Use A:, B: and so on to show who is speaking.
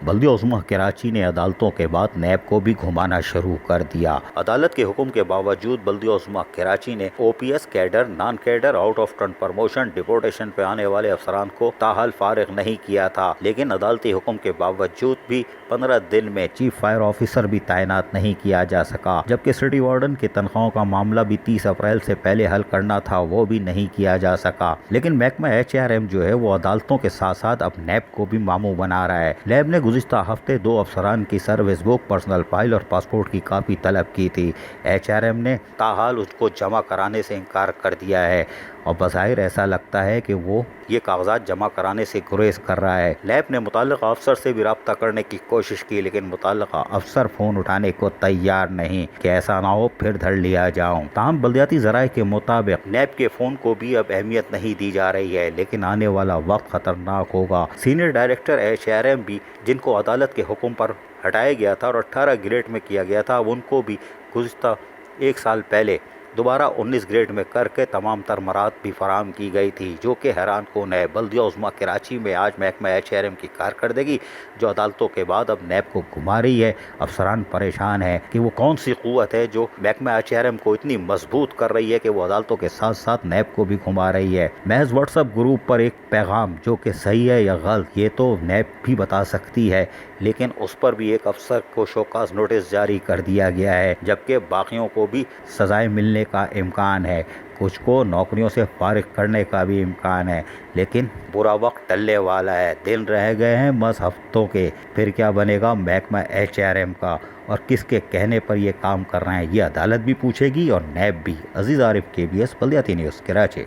A: بلدیہ عظمیٰ کراچی نے عدالتوں کے بعد نیب کو بھی گھمانا شروع کر دیا۔ عدالت کے حکم کے باوجود بلدیہ عظمیٰ کراچی نے O P S cadre, non cadre, out of turn promotion, deportation پہ آنے والے افسران کو تاحال فارغ نہیں کیا تھا، لیکن عدالتی حکم کے باوجود بھی 15 دن میں چیف فائر آفیسر بھی تعینات نہیں کیا جا سکا، جبکہ سٹی وارڈن کی تنخواہوں کا معاملہ بھی 30 اپریل سے پہلے حل کرنا تھا، وہ بھی نہیں کیا جا سکا۔ لیکن محکمہ AZIZ جو ہے وہ عدالتوں کے ساتھ ساتھ اب نیب کو بھی ماموں بنا رہا ہے۔ نیب نے گزشتہ ہفتے 2 افسران کی سروس بک، پرسنل فائل اور پاسپورٹ کی کاپی طلب کی تھی۔ AZIZ نے تاحال اس کو جمع کرانے سے انکار کر دیا ہے اور بظاہر ایسا لگتا ہے کہ وہ یہ کاغذات جمع کرانے سے گریز کر رہا ہے۔ نیب نے متعلقہ افسر سے بھی رابطہ کرنے کی کوشش کی، لیکن متعلقہ افسر فون اٹھانے کو تیار نہیں کہ ایسا نہ ہو پھر دھر لیا جاؤں۔ تاہم بلدیاتی ذرائع کے مطابق نیب کے فون کو بھی اب اہمیت نہیں دی جا رہی ہے، لیکن آنے والا وقت خطرناک ہوگا۔ سینئر ڈائریکٹر AZIZ بھی، جن کو عدالت کے حکم پر ہٹایا گیا تھا اور 18 گریڈ میں کیا گیا تھا، ان کو بھی گزشتہ 1 سال پہلے دوبارہ 19 گریڈ میں کر کے تمام تر مراد بھی فراہم کی گئی تھی، جو کہ حیران کن ہے۔ بلدیہ عظمیٰ کراچی میں آج محکمہ AZIZ کی کارکردگی جو عدالتوں کے بعد اب نیب کو گھما رہی ہے، افسران پریشان ہیں کہ وہ کون سی قوت ہے جو محکمہ AZIZ کو اتنی مضبوط کر رہی ہے کہ وہ عدالتوں کے ساتھ ساتھ نیب کو بھی گھما رہی ہے۔ محض واٹس ایپ گروپ پر ایک پیغام جو کہ صحیح ہے یا غلط یہ تو نیب بھی بتا سکتی ہے، لیکن اس پر بھی ایک افسر کو شوکاز نوٹس جاری کر دیا گیا ہے، جبکہ باقیوں کو بھی سزائیں ملنے کا امکان ہے، کچھ کو نوکریوں سے فارغ کرنے کا بھی امکان ہے، لیکن برا وقت ٹلنے والا ہے۔ دن رہ گئے ہیں بس ہفتوں کے، پھر کیا بنے گا محکمہ AZIZ کا اور کس کے کہنے پر یہ کام کر رہے ہیں، یہ عدالت بھی پوچھے گی اور نیب بھی۔ عزیز عارف KBS بلدیاتی نیوز کراچی۔